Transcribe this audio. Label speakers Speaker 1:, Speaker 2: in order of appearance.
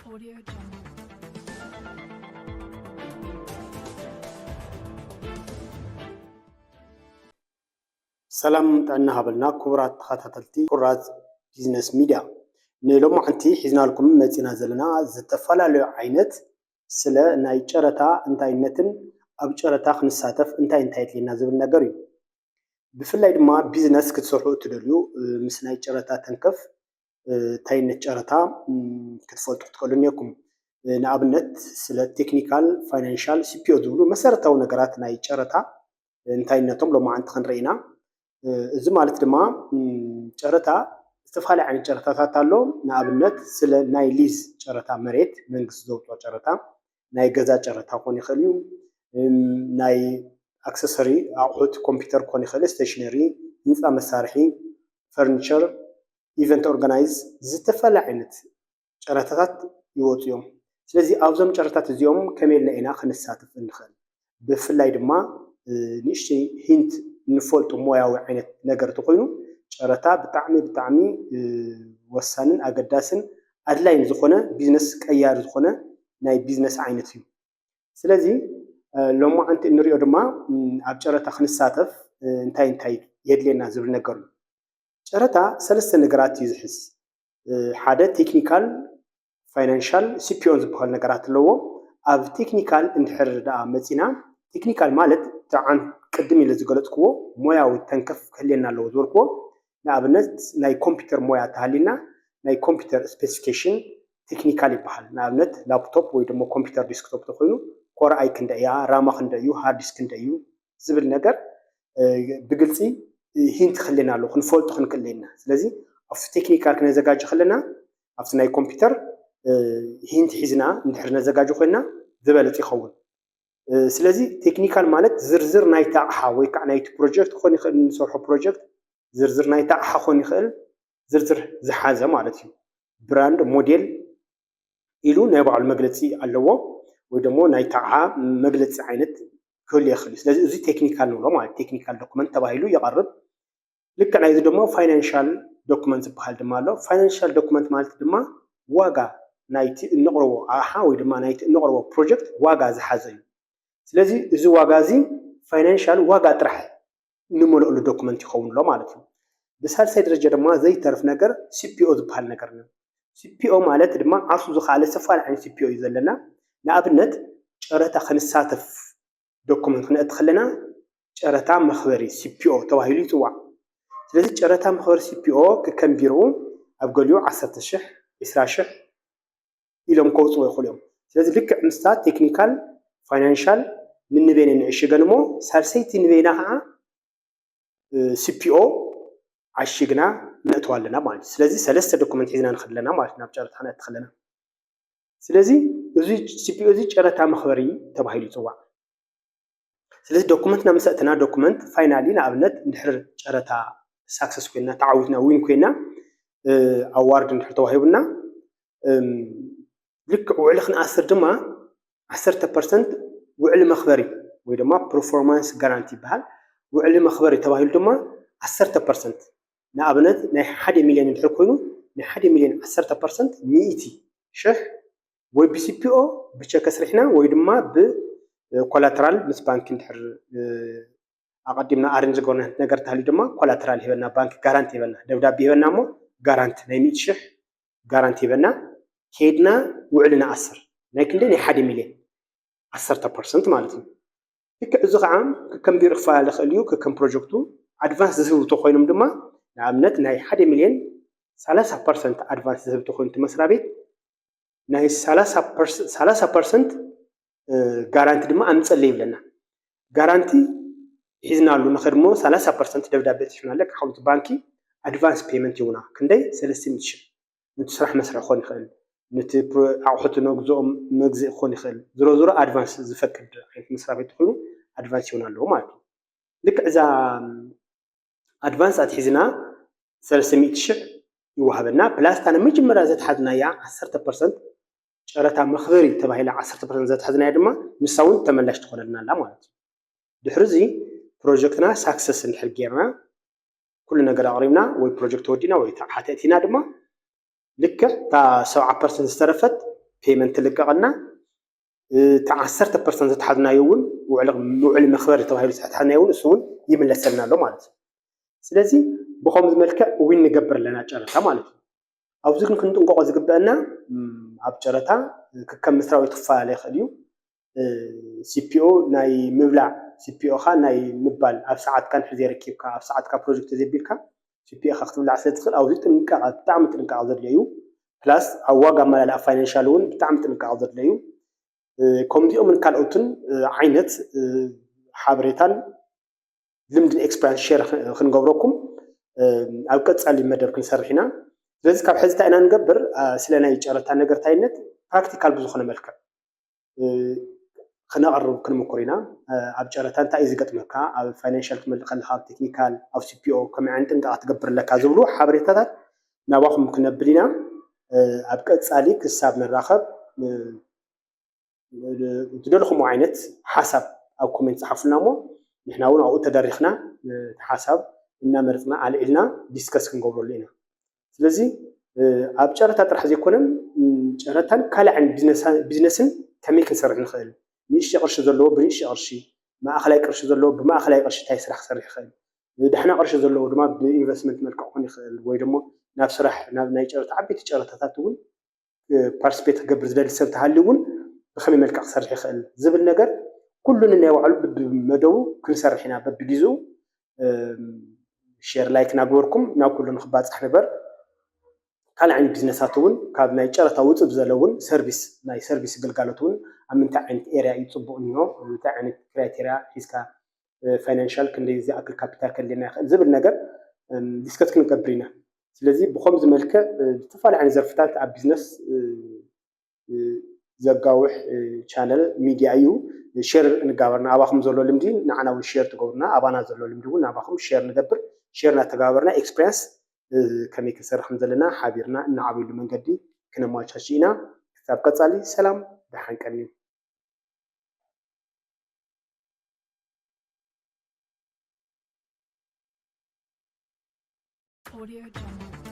Speaker 1: Audio Jungle.
Speaker 2: سلام تعنا هبلنا كبرات خاتتلتي كراز بيزنس ميديا نلوم عنتي حزنا لكم متينا زلنا زتفلالو عينت سلا ناي جرتا انتاينتن اب جرتا خنساتف انتايت لينا زبل ነገር እዩ بفلاي دما بيزنس كتسرحو تدليو مس ناي جرتا تنكف تاينت جرتا كتفلطو تقولنيكم نابنت سلا تكنيكال فاينانشال سي بي او دبلو مسرتاو ነገራት ናይ ጨረታ እንታይነቶም ሎማ አንተ ክንረይና እዚ ማለት ድማ ጨረታ ዝተፋለ ዓይነት ጨረታታት ኣሎ ንኣብነት ስለ ናይ ሊዝ ጨረታ መሬት መንግስት ዘውፅኦ ጨረታ ናይ ገዛ ጨረታ ኮን ይኽእል እዩ ናይ አክሰሰሪ ኣቑሑት ኮምፒውተር ኮን ይኽእል ስቴሽነሪ ህንፃ መሳርሒ ፈርኒቸር ኢቨንት ኦርጋናይዝ ዝተፋለ ዓይነት ጨረታታት ይወፁ እዮም ስለዚህ ኣብዞም ጨረታታት እዚኦም ከመይልና ኢና ክንሳተፍ ንኽእል ብፍላይ ድማ ንእሽተይ ሂንት ንፈልጡ ሞያዊ ዓይነት ነገር ተኮይኑ ጨረታ ብጣዕሚ ወሳንን ኣገዳስን ኣድላይን ዝኾነ ቢዝነስ ቀያሪ ዝኾነ ናይ ቢዝነስ ዓይነት እዩ ስለዚ ሎማ ኣንቲ እንሪኦ ድማ ኣብ ጨረታ ክንሳተፍ እንታይ የድልየና ዝብል ነገር እዩ ጨረታ ሰለስተ ነገራት እዩ ዝሕዝ ሓደ ቴክኒካል ፋይናንሻል ሲፒኦን ዝበሃል ነገራት ኣለዎ ኣብ ቴክኒካል እንድሕር ደኣ መፂና ቴክኒካል ማለት تعن قدم إلى زغلتكو مويا وتنكف كلنا لو زوركو نابنت ناي كمبيوتر مويا تهلينا ناي كمبيوتر سبيسيفيكيشن تكنيكالي بحال نابنت لابتوب وي دمو كمبيوتر ديسكتوب تخوينو كور اي كندايا راما كندايو هارد ديسك كندايو زبل نجر بقلتي هين تخلينا لو خنفولت خنكلينا سلازي اف تكنيكال كنزغاج خلينا اف ناي كمبيوتر هين تحزنا ندحرنا زغاجو خوينا زبلتي خون ስለዚህ ቴክኒካል ማለት ዝርዝር ናይ ታዕሓ ወይ ከዓ ናይ ፕሮጀክት ኮን ይኽእል ንሰርሖ ፕሮጀክት ዝርዝር ናይ ታዕሓ ኮን ይኽእል ዝርዝር ዝሓዘ ማለት እዩ ብራንድ ሞዴል ኢሉ ናይ ባዕሉ መግለፂ ኣለዎ ወይ ደግሞ ናይ ታዕሓ መግለፂ ዓይነት ክህሉ ይኽእል ስለዚህ እዚ ቴክኒካል ነው ማለት ቴክኒካል ዶክመንት ተባሂሉ ይቀርብ ልክ ናይ እዚ ደግሞ ፋይናንሻል ዶክመንት ዝበሃል ድማ ኣሎ ፋይናንሻል ዶክመንት ማለት ድማ ዋጋ ናይቲ እንቕርቦ ኣቕሓ ወይ ድማ ናይቲ እንቕርቦ ፕሮጀክት ዋጋ ዝሓዘ እዩ ስለዚህ እዚ ዋጋ እዚ ፋይናንሻል ዋጋ ጥራሕ ንመልእሉ ዶክመንት ይኸውን ሎ ማለት እዩ ብሳልሳይ ደረጃ ድማ ዘይተርፍ ነገር ሲፒኦ ዝበሃል ነገር ነው ሲፒኦ ማለት ድማ ዓርሱ ዝኻለ ሰፋል ዓይነት ሲፒኦ እዩ ዘለና ንኣብነት ጨረታ ክንሳተፍ ዶክመንት ክንእት ከለና ጨረታ መኽበሪ ሲፒኦ ተባሂሉ ይፅዋዕ ስለዚህ ጨረታ መኽበሪ ሲፒኦ ከከም ቢሮ ኣብ ገሊኡ 10,000 20,000 ኢሎም ከውፅዎ ይኽእሉ እዮም ስለዚህ ልክ ምስታ ቴክኒካል ፋይናንሻል ንንቤን ንዕሽገንሞ ሳልሰይቲ ንቤና ከዓ ሲፒኦ ዓሽግና ነእትዋለና ማለት ስለዚህ ሰለስተ ዶክመንት ሒዝና ንኽለና ማለት ናብ ጨረታ ነእት ከለና ስለዚህ እዚ ሲፒኦ እዚ ጨረታ መኽበሪ ተባሂሉ ይፅዋዕ ስለዚህ ዶክመንትና ምስእትና ዶክመንት ፋይናሊ ንኣብነት እንድሕር ጨረታ ሳክሰስ ኮይና ተዓዊትና ዊን ኮይና ኣዋርድ እንድሕር ተዋሂቡና ልክ ውዕሊ ክንኣስር ድማ 10% ውዕሊ መኽበሪ ወይ ድማ ፐርፎርማንስ ጋራንቲ ይበሃል ውዕሊ መኽበሪ ተባሂሉ ድማ 10% ንኣብነት ናይ 1 ሚልዮን እንድሕር ኮይኑ ናይ 1 ሚልዮን 10% 100,000 ወይ ብሲፒኦ ብቸክ ስሪሕና ወይ ድማ ብኮላተራል ምስ ባንክ እንድሕር ኣቀዲምና ኣሬንጅ ዝገበርና ነገር ተሃልዩ ድማ ኮላተራል ሂበና ባንክ ጋራንቲ ሂበና ደብዳቤ ሂበና እሞ ጋራንቲ ናይ 100,000 ጋራንቲ ሂበና ከይድና ውዕልና 10 ናይ ክንደይ ናይ 1 ሚልዮን 10% ማለት እዩ ልክ እዚ ከዓ ከም ቢሮ ክፋል ይኽእል እዩ ከም ፕሮጀክቱ ኣድቫንስ ዝህቡ ተኮይኖም ድማ ንኣብነት ናይ 1 ሚልዮን 30% ኣድቫንስ ዝህቡ ተኮይኑ መስሪያ ቤት ናይ 30% ጋራንቲ ድማ ኣምፀለ ይብለና ጋራንቲ ሒዝናሉ ንኸድሞ 30% ደብዳቤ ትሽናለ ካብቲ ባንኪ ኣድቫንስ ፔመንት ይውና ክንደይ 300,000 ነቲ ስራሕ መስርሕ ኮን ይኽእል ነቲ ኣቑሑት ነግዝኦም መግዝእ ኮን ይኽእል ዝሮ ኣድቫንስ ዝፈቅድ ዓይነት መስሪያ ቤት ኮይኑ ኣድቫንስ ይሆን ኣለዎ ማለት እዩ ልክ እዛ ኣድቫንስ ኣትሒዝና 300,000 ይወሃበና ፕላስታ ንመጀመርያ ዘትሓዝናያ 10% ጨረታ መኽበሪ ተባሂላ 10% ዘትሓዝናያ ድማ ንሳውን ተመላሽ ትኾነልና ኣላ ማለት እዩ ድሕሪ እዚ ፕሮጀክትና ሳክሰስ እንድሕር ጌርና ኩሉ ነገር ኣቕሪብና ወይ ፕሮጀክት ወዲና ወይ ሓተእቲና ድማ ልክ تا 7% ዝተረፈት ፔመንት ልቀቀና ታ 10% ዝትሓዝናዮ እውን ውዕል መኽበሪ ተባሂሉ ዝትሓዝናዮ እውን እሱ እውን ይምለሰልና ኣሎ ማለት እዩ ስለዚ ብኸምዚ መልክዕ ዊን ንገብር ኣለና ጨረታ ማለት እዩ ኣብዚ ግን ክንጥንቀቆ ዝግበአና ኣብ ጨረታ ከከም መስራዊ ክፈላለ ይኽእል እዩ ሲፒኦ ናይ ምብላዕ ሲፒኦ ካ ናይ ምባል ኣብ ሰዓትካ ንሕዚ ረኪብካ ኣብ ሰዓትካ ፕሮጀክት ዘቢልካ ሲፒኦ ካ ክትብላዕ ስለ ትኽእል ኣብዚ ጥንቃቐ ብጣዕሚ ጥንቃቐ ዘድልዮ እዩ ፕላስ ኣብ ዋጋ ኣመላልኣ ፋይናንሻል እውን ብጣዕሚ ጥንቃቐ ዘድልዮ እዩ ከምዚኦምን ካልኦትን ዓይነት ሓበሬታን ልምድን ኤክስፐሪንስ ሼር ክንገብረኩም ኣብ ቀፃሊ መደብ ክንሰርሕ ኢና ስለዚ ካብ ሕዚ እንታይ ኢና ንገብር ስለ ናይ ጨረታ ነገርታይነት ፕራክቲካል ብዝኾነ መልክዕ ክነቕርብ ክንምኩር ኢና ኣብ ጨረታ እንታይ እዩ ዝገጥመካ ኣብ ፋይናንሻል ክትመልእ ከለካ ኣብ ቴክኒካል ኣብ ሲፒኦ ከመይ ዓይነት ጥንቃቐ ትገብር ኣለካ ዝብሉ ሓበሬታታት ናባኹም ክነብል ኢና ኣብ ቀፃሊ ክሳብ ንራኸብ ትደልኹም ዓይነት ሓሳብ ኣብ ኮሜንት ፀሓፉልና እሞ ንሕና እውን ኣብኡ ተደሪኽና ሓሳብ እናመረፅና ኣልዒልና ዲስከስ ክንገብረሉ ኢና ስለዚ ኣብ ጨረታ ጥራሕ ዘይኮነን ጨረታን ካልእ ዓይነት ቢዝነስን ከመይ ክንሰርሕ ንኽእል ንእሽተይ ቅርሺ ዘለዎ ብንእሽተይ ቅርሺ ማእኸላይ ቅርሺ ዘለዎ ብማእኸላይ ቅርሺ እንታይ ስራሕ ክሰርሕ ይኽእል ድሕና ቅርሺ ዘለዎ ድማ ብኢንቨስትመንት መልክዕ ክኾን ይኽእል ወይ ደሞ ናብ ስራሕ ናብ ናይ ጨረታ ዓበይቲ ጨረታታት እውን ፓርቲስፔት ክገብር ዝደሊ ሰብ ተሃልዩ እውን ብኸመይ መልክዕ ክሰርሕ ይኽእል ዝብል ነገር ኩሉ ነናይ ባዕሉ ብመደቡ ክንሰርሕ ኢና በቢግዜኡ ሼር ላይክ ናግበርኩም ናብ ኩሉ ንክባፅሕ ነበር ካልእ ዓይነት ቢዝነሳት እውን ካብ ናይ ጨረታ ውፅብ ዝበለ እውን ሰርቪስ ናይ ሰርቪስ ግልጋሎት እውን ኣብ ምንታይ ዓይነት ኤርያ እዩ ፅቡቕ እኒሆ ምንታይ ዓይነት ክራይቴርያ ሒዝካ ፋይናንሻል ክንደይ ዝኣክል ካፒታል ከድልየና ይኽእል ዝብል ነገር ዲስከስ ክንገብር ኢና ስለዚ ብከምዚ መልክዕ ዝተፈላለዩ ዓይነት ዘርፍታት ኣብ ቢዝነስ ዘጋውሕ ቻነል ሚድያ እዩ ሼር ንጋበርና ኣባኹም ዘሎ ልምዲ ንዓና እውን ሼር ትገብሩና ኣባና ዘሎ ልምዲ እውን ኣባኹም ሼር ንገብር ሼር እናተጋበርና ኤክስፒሪንስ ከመይ ክንሰርሕ ከም ዘለና ሓቢርና እናዓብይሉ መንገዲ ክነመቻች ኢና ክሳብ ቀፃሊ ሰላም ድሓን ቀኒ Audio Jungle